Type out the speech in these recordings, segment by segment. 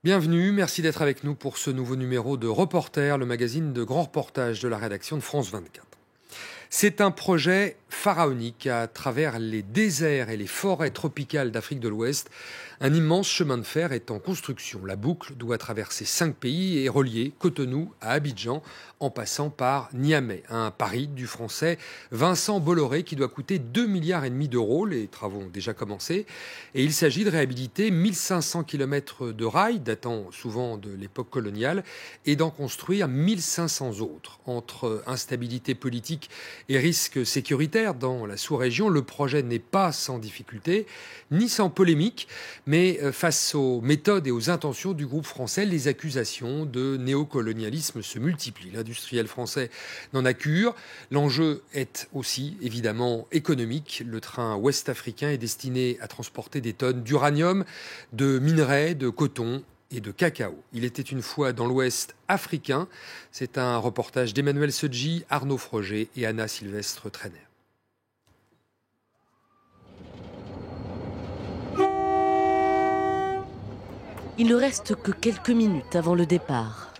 Bienvenue, merci d'être avec nous pour ce nouveau numéro de Reporter, le magazine de grands reportages de la rédaction de France 24. C'est un projet pharaonique à travers les déserts et les forêts tropicales d'Afrique de l'Ouest. Un immense chemin de fer est en construction. La boucle doit traverser 5 pays et relier Cotonou à Abidjan en passant par Niamey. Un pari du français Vincent Bolloré qui doit coûter 2,5 milliards d'euros. Les travaux ont déjà commencé et il s'agit de réhabiliter 1500 km de rails datant souvent de l'époque coloniale et d'en construire 1500 autres. Entre instabilité politique et risques sécuritaires dans la sous-région, le projet n'est pas sans difficulté, ni sans polémique, mais face aux méthodes et aux intentions du groupe français, les accusations de néocolonialisme se multiplient. L'industriel français n'en a cure. L'enjeu est aussi évidemment économique. Le train ouest-africain est destiné à transporter des tonnes d'uranium, de minerais, de coton et de cacao. Il était une fois dans l'Ouest africain. C'est un reportage d'Emmanuel Sedji, Arnaud Froger et Anna Sylvestre Trainer. Il ne reste que quelques minutes avant le départ.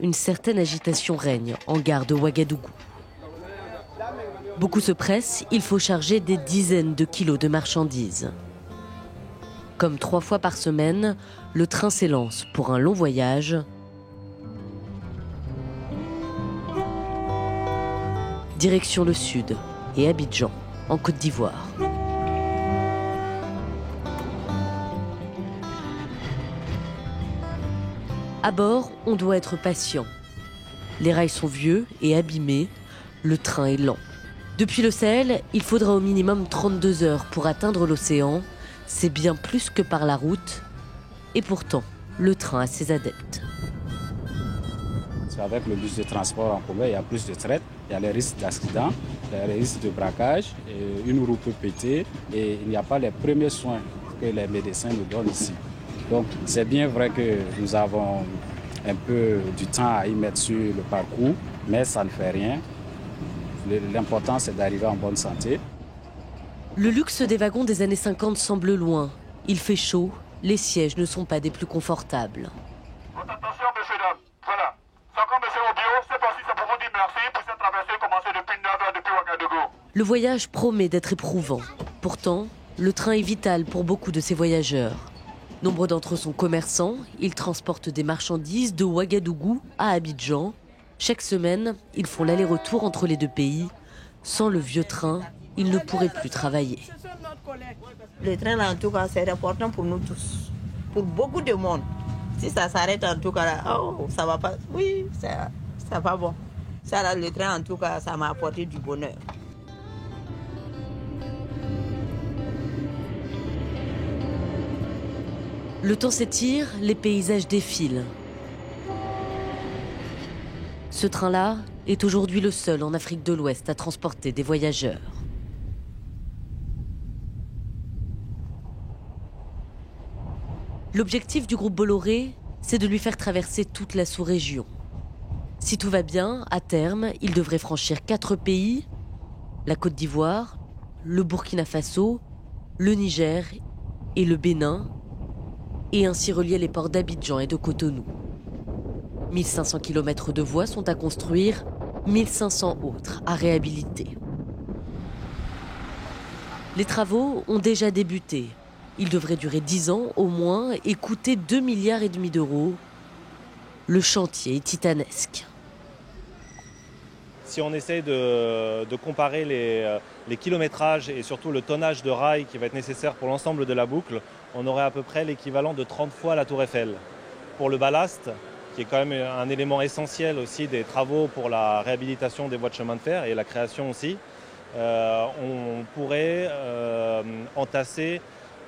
Une certaine agitation règne en gare de Ouagadougou. Beaucoup se pressent, il faut charger des dizaines de kilos de marchandises. Comme 3 fois par semaine, le train s'élance pour un long voyage. Direction le sud et Abidjan, en Côte d'Ivoire. À bord, on doit être patient. Les rails sont vieux et abîmés, le train est lent. Depuis le Sahel, il faudra au minimum 32 heures pour atteindre l'océan. C'est bien plus que par la route. Et pourtant, le train a ses adeptes. Avec le bus de transport en commun, il y a plus de traite, il y a les risques d'accident, il y a les risques de braquage, et une roue peut péter et il n'y a pas les premiers soins que les médecins nous donnent ici. Donc c'est bien vrai que nous avons un peu du temps à y mettre sur le parcours, mais ça ne fait rien. L'important c'est d'arriver en bonne santé. Le luxe des wagons des années 50 semble loin. Il fait chaud, les sièges ne sont pas des plus confortables. Votre attention, messieurs, dames. Voilà. Sans comme monsieur au bureau, c'est parti, c'est pour vous dire merci pour cette traversée commencée depuis 9 heures depuis Ouagadougou. Le voyage promet d'être éprouvant. Pourtant, le train est vital pour beaucoup de ces voyageurs. Nombre d'entre eux sont commerçants. Ils transportent des marchandises de Ouagadougou à Abidjan. Chaque semaine, ils font l'aller-retour entre les deux pays. Sans le vieux train, ils ne pourraient plus travailler. Le train, là, en tout cas, c'est important pour nous tous, pour beaucoup de monde. Si ça s'arrête, en tout cas, là, oh, ça va pas. Oui, ça va bon. Ça, là, le train, en tout cas, ça m'a apporté du bonheur. Le temps s'étire, les paysages défilent. Ce train-là est aujourd'hui le seul en Afrique de l'Ouest à transporter des voyageurs. L'objectif du groupe Bolloré, c'est de lui faire traverser toute la sous-région. Si tout va bien, à terme, il devrait franchir 4 pays, la Côte d'Ivoire, le Burkina Faso, le Niger et le Bénin, et ainsi relier les ports d'Abidjan et de Cotonou. 1500 km de voies sont à construire, 1500 autres à réhabiliter. Les travaux ont déjà débuté. Ils devraient durer 10 ans au moins et coûter 2,5 milliards d'euros. Le chantier est titanesque. Si on essaie de comparer les kilométrages et surtout le tonnage de rails qui va être nécessaire pour l'ensemble de la boucle, on aurait à peu près l'équivalent de 30 fois la Tour Eiffel. Pour le ballast, qui est quand même un élément essentiel aussi des travaux pour la réhabilitation des voies de chemin de fer et la création aussi, on pourrait entasser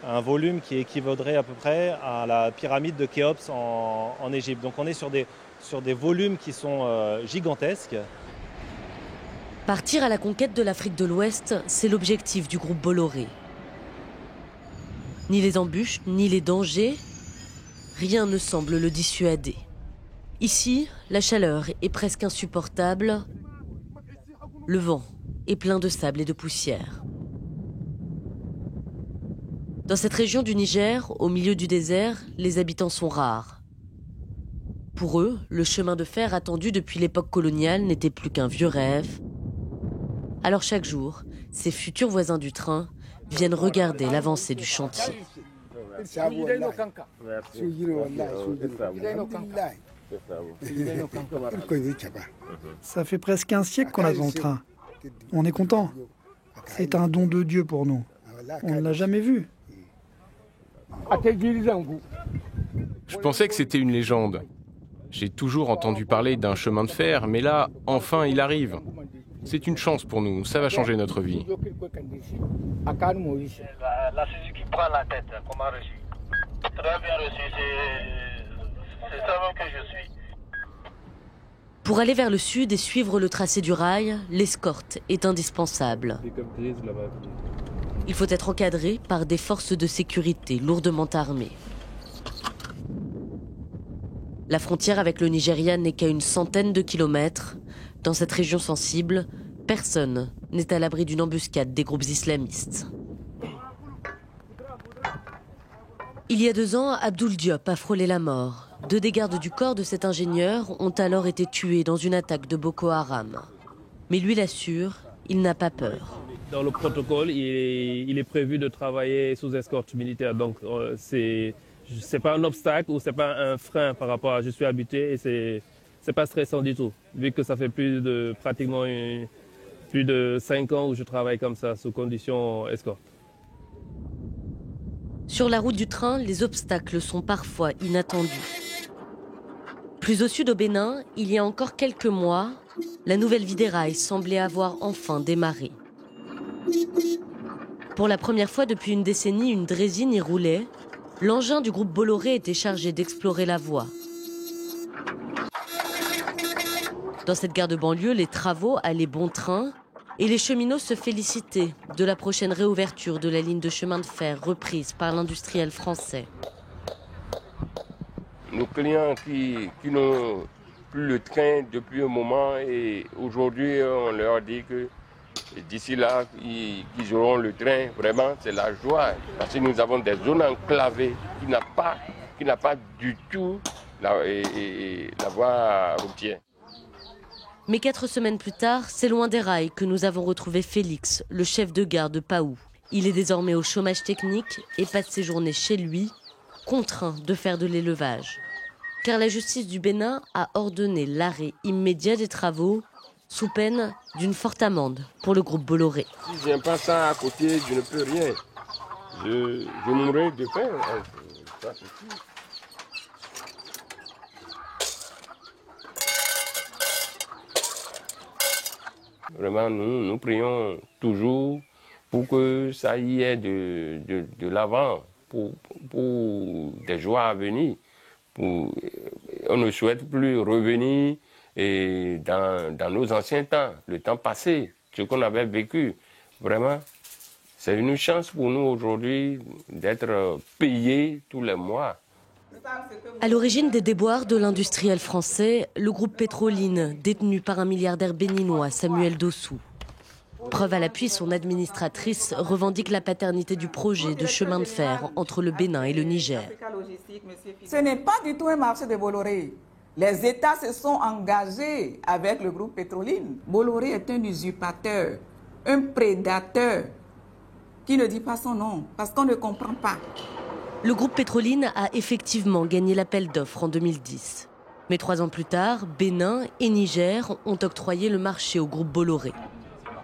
un volume qui équivaudrait à peu près à la pyramide de Khéops en Égypte. Donc on est sur des volumes qui sont gigantesques. Partir à la conquête de l'Afrique de l'Ouest, c'est l'objectif du groupe Bolloré. Ni les embûches, ni les dangers, rien ne semble le dissuader. Ici, la chaleur est presque insupportable. Le vent est plein de sable et de poussière. Dans cette région du Niger, au milieu du désert, les habitants sont rares. Pour eux, le chemin de fer attendu depuis l'époque coloniale n'était plus qu'un vieux rêve. Alors chaque jour, ces futurs voisins du train viennent regarder l'avancée du chantier. Ça fait presque un siècle qu'on attend le train. On est content. C'est un don de Dieu pour nous. On ne l'a jamais vu. Je pensais que c'était une légende. J'ai toujours entendu parler d'un chemin de fer, mais là, enfin, il arrive. C'est une chance pour nous, ça va changer notre vie. La Suzuki prend la tête, comment reçu. Très bien reçu, c'est ça même que je suis. Pour aller vers le sud et suivre le tracé du rail, l'escorte est indispensable. Il faut être encadré par des forces de sécurité lourdement armées. La frontière avec le Nigeria n'est qu'à une centaine de kilomètres. Dans cette région sensible, personne n'est à l'abri d'une embuscade des groupes islamistes. Il y a 2 ans, Abdoul Diop a frôlé la mort. 2 des gardes du corps de cet ingénieur ont alors été tués dans une attaque de Boko Haram. Mais lui l'assure, il n'a pas peur. Dans le protocole, il est prévu de travailler sous escorte militaire. Donc c'est pas un obstacle ou c'est pas un frein par rapport à je suis habitué et c'est pas stressant du tout. Vu que ça fait plus de 5 ans où je travaille comme ça sous conditions escorte. Sur la route du train, les obstacles sont parfois inattendus. Plus au sud au Bénin, il y a encore quelques mois, la nouvelle vie des rails semblait avoir enfin démarré. Pour la première fois depuis une décennie, une draisine y roulait. L'engin du groupe Bolloré était chargé d'explorer la voie. Dans cette gare de banlieue, les travaux allaient bon train et les cheminots se félicitaient de la prochaine réouverture de la ligne de chemin de fer reprise par l'industriel français. Nos clients qui n'ont plus le train depuis un moment et aujourd'hui on leur dit que d'ici là qu'ils auront le train, vraiment c'est la joie parce que nous avons des zones enclavées qui n'a pas du tout la voie routière. Mais 4 semaines plus tard, c'est loin des rails que nous avons retrouvé Félix, le chef de gare de Paou. Il est désormais au chômage technique et passe ses journées chez lui, contraint de faire de l'élevage. Car la justice du Bénin a ordonné l'arrêt immédiat des travaux sous peine d'une forte amende pour le groupe Bolloré. Si je n'ai pas ça à côté, je ne peux rien. Je mourrai de faim. Ça, c'est tout. Vraiment, nous prions toujours pour que ça y ait de l'avant, pour des joies à venir. On ne souhaite plus revenir dans nos anciens temps, le temps passé, ce qu'on avait vécu. Vraiment, c'est une chance pour nous aujourd'hui d'être payés tous les mois. À l'origine des déboires de l'industriel français, le groupe Pétroline, détenu par un milliardaire béninois, Samuel Dossou. Preuve à l'appui, son administratrice revendique la paternité du projet de chemin de fer entre le Bénin et le Niger. Ce n'est pas du tout un marché de Bolloré. Les États se sont engagés avec le groupe Pétroline. Bolloré est un usurpateur, un prédateur qui ne dit pas son nom parce qu'on ne comprend pas. Le groupe Pétroline a effectivement gagné l'appel d'offres en 2010. Mais 3 ans plus tard, Bénin et Niger ont octroyé le marché au groupe Bolloré.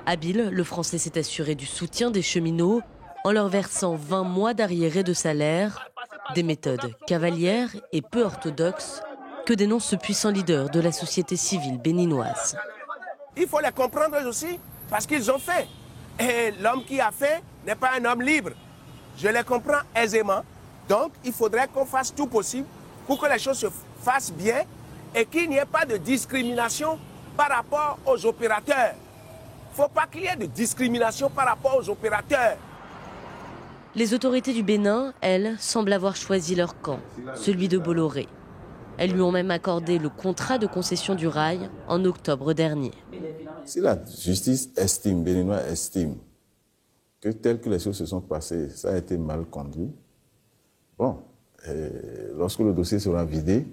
Habile, le Français s'est assuré du soutien des cheminots en leur versant 20 mois d'arriérés de salaire, des méthodes cavalières et peu orthodoxes que dénonce ce puissant leader de la société civile béninoise. Il faut les comprendre aussi parce qu'ils ont fait. Et l'homme qui a fait n'est pas un homme libre. Je les comprends aisément. Donc, il faudrait qu'on fasse tout possible pour que les choses se fassent bien et qu'il n'y ait pas de discrimination par rapport aux opérateurs. Il ne faut pas qu'il y ait de discrimination par rapport aux opérateurs. Les autorités du Bénin, elles, semblent avoir choisi leur camp, celui de Bolloré. Elles lui ont même accordé le contrat de concession du rail en octobre dernier. Si la justice béninoise estime que tel que les choses se sont passées, ça a été mal conduit. Bon, lorsque le dossier sera vidé,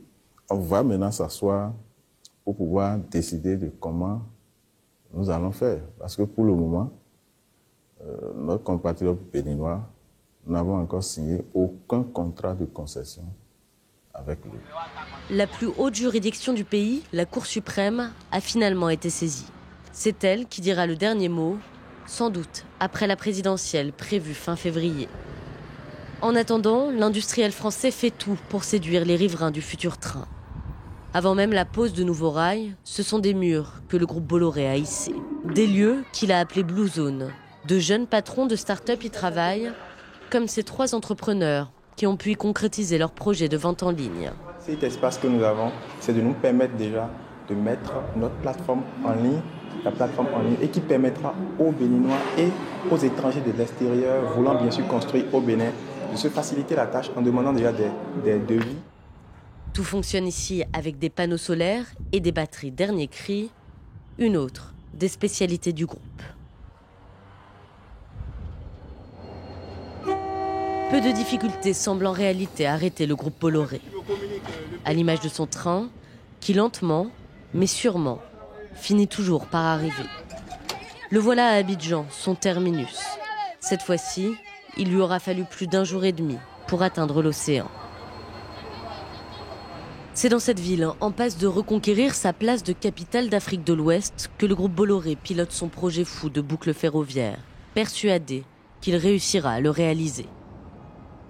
on va maintenant s'asseoir pour pouvoir décider de comment nous allons faire. Parce que pour le moment, notre compatriote béninois, nous n'avons encore signé aucun contrat de concession avec lui. La plus haute juridiction du pays, la Cour suprême, a finalement été saisie. C'est elle qui dira le dernier mot, sans doute après la présidentielle prévue fin février. En attendant, l'industriel français fait tout pour séduire les riverains du futur train. Avant même la pose de nouveaux rails, ce sont des murs que le groupe Bolloré a hissés. Des lieux qu'il a appelés Blue Zone. De jeunes patrons de start-up y travaillent, comme ces 3 entrepreneurs qui ont pu y concrétiser leur projet de vente en ligne. Cet espace que nous avons, c'est de nous permettre déjà de mettre notre plateforme en ligne, la plateforme en ligne, et qui permettra aux Béninois et aux étrangers de l'extérieur voulant bien sûr construire au Bénin de se faciliter la tâche en demandant déjà des devis. Tout fonctionne ici avec des panneaux solaires et des batteries dernier cri, une autre des spécialités du groupe. Peu de difficultés semblent en réalité arrêter le groupe Bolloré. À l'image de son train, qui lentement, mais sûrement, finit toujours par arriver. Le voilà à Abidjan, son terminus. Cette fois-ci, il lui aura fallu plus d'1 jour et demi pour atteindre l'océan. C'est dans cette ville, en passe de reconquérir sa place de capitale d'Afrique de l'Ouest, que le groupe Bolloré pilote son projet fou de boucle ferroviaire, persuadé qu'il réussira à le réaliser.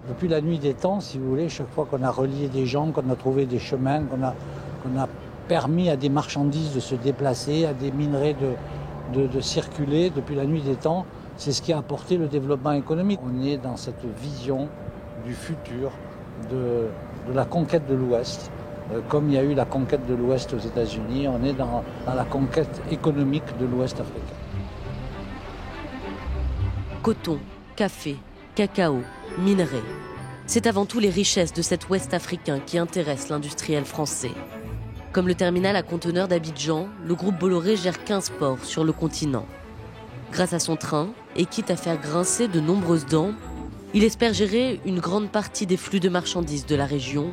Depuis la nuit des temps, si vous voulez, chaque fois qu'on a relié des gens, qu'on a trouvé des chemins, qu'on a permis à des marchandises de se déplacer, à des minerais de circuler, depuis la nuit des temps, c'est ce qui a apporté le développement économique. On est dans cette vision du futur, de la conquête de l'Ouest. Comme il y a eu la conquête de l'Ouest aux États-Unis, on est dans la conquête économique de l'Ouest africain. Coton, café, cacao, minerais. C'est avant tout les richesses de cet Ouest africain qui intéressent l'industriel français. Comme le terminal à conteneurs d'Abidjan, le groupe Bolloré gère 15 ports sur le continent. Grâce à son train, et quitte à faire grincer de nombreuses dents, il espère gérer une grande partie des flux de marchandises de la région,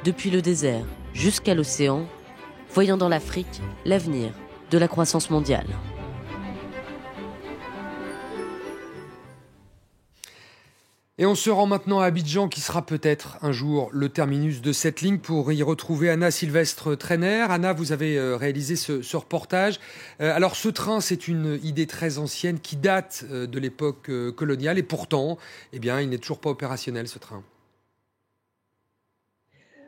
depuis le désert jusqu'à l'océan, voyant dans l'Afrique l'avenir de la croissance mondiale. Et on se rend maintenant à Abidjan, qui sera peut-être un jour le terminus de cette ligne, pour y retrouver Anna Sylvestre Trainer. Anna, vous avez réalisé ce reportage. Alors ce train, c'est une idée très ancienne qui date de l'époque coloniale, et pourtant, eh bien, il n'est toujours pas opérationnel, ce train.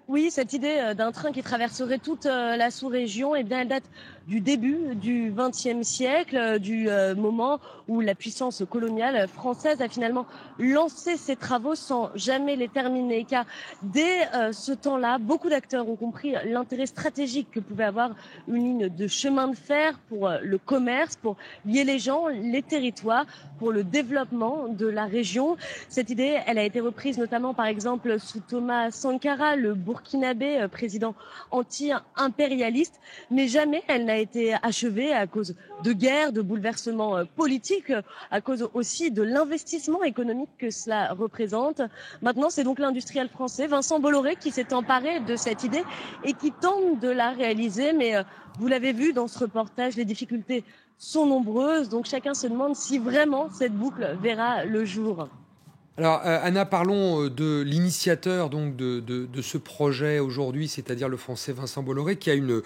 Oui, cette idée d'un train qui traverserait toute la sous-région, eh bien, elle date du début du XXe siècle, du moment où la puissance coloniale française a finalement lancé ses travaux sans jamais les terminer. Car dès ce temps-là, beaucoup d'acteurs ont compris l'intérêt stratégique que pouvait avoir une ligne de chemin de fer pour le commerce, pour lier les gens, les territoires, pour le développement de la région. Cette idée, elle a été reprise notamment par exemple sous Thomas Sankara, le burkinabé, président anti-impérialiste, mais jamais elle n'a été achevée à cause de guerres, de bouleversements politiques, à cause aussi de l'investissement économique que cela représente. Maintenant, c'est donc l'industriel français Vincent Bolloré qui s'est emparé de cette idée et qui tente de la réaliser, mais vous l'avez vu dans ce reportage, les difficultés sont nombreuses, donc chacun se demande si vraiment cette boucle verra le jour. Alors Anna, parlons de l'initiateur donc de ce projet aujourd'hui, c'est-à-dire le Français Vincent Bolloré, qui a une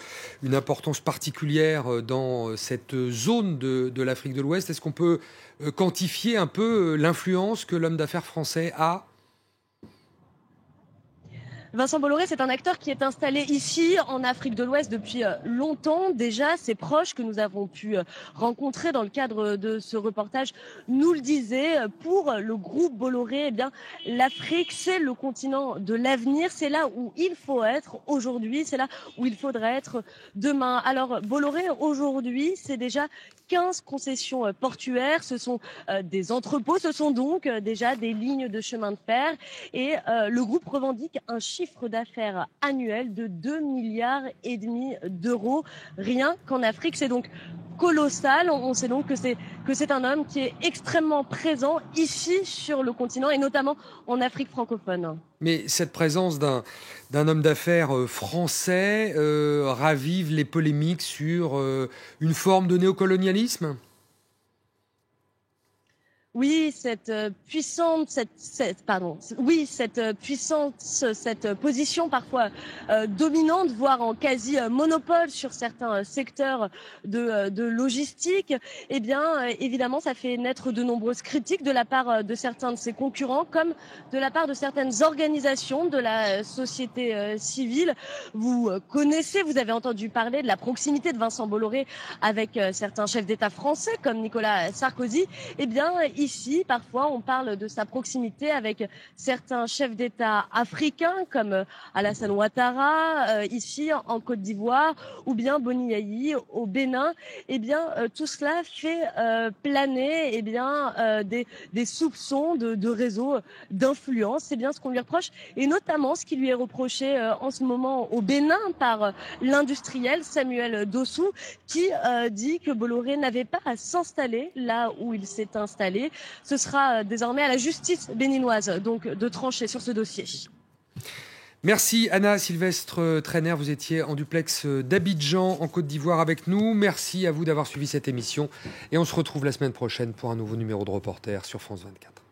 importance particulière dans cette zone de l'Afrique de l'Ouest. Est-ce qu'on peut quantifier un peu l'influence que l'homme d'affaires français a ? Vincent Bolloré, c'est un acteur qui est installé ici, en Afrique de l'Ouest, depuis longtemps déjà. Ses proches que nous avons pu rencontrer dans le cadre de ce reportage nous le disaient. Pour le groupe Bolloré, eh bien, l'Afrique, c'est le continent de l'avenir. C'est là où il faut être aujourd'hui. C'est là où il faudrait être demain. Alors, Bolloré, aujourd'hui, c'est déjà 15 concessions portuaires, ce sont des entrepôts, ce sont donc déjà des lignes de chemin de fer, et le groupe revendique un chiffre d'affaires annuel de 2,5 milliards d'euros rien qu'en Afrique. C'est donc colossal. On sait donc que c'est un homme qui est extrêmement présent ici sur le continent et notamment en Afrique francophone. Mais cette présence d'un homme d'affaires français ravive les polémiques sur une forme de néocolonialisme ? Oui, cette position parfois dominante, voire en quasi monopole sur certains secteurs de logistique, eh bien, évidemment, ça fait naître de nombreuses critiques de la part de certains de ses concurrents, comme de la part de certaines organisations de la société civile. Vous avez entendu parler de la proximité de Vincent Bolloré avec certains chefs d'État français, comme Nicolas Sarkozy. Eh bien, ici, parfois, on parle de sa proximité avec certains chefs d'État africains comme Alassane Ouattara, ici en Côte d'Ivoire, ou bien Boni Yayi au Bénin. Eh bien, tout cela fait planer des soupçons de réseaux d'influence. C'est bien ce qu'on lui reproche, et notamment ce qui lui est reproché en ce moment au Bénin par l'industriel Samuel Dossou, qui dit que Bolloré n'avait pas à s'installer là où il s'est installé. Ce sera désormais à la justice béninoise donc de trancher sur ce dossier. Merci Anna Sylvestre Trainer, vous étiez en duplex d'Abidjan en Côte d'Ivoire avec nous. Merci à vous d'avoir suivi cette émission et on se retrouve la semaine prochaine pour un nouveau numéro de Reporter sur France 24.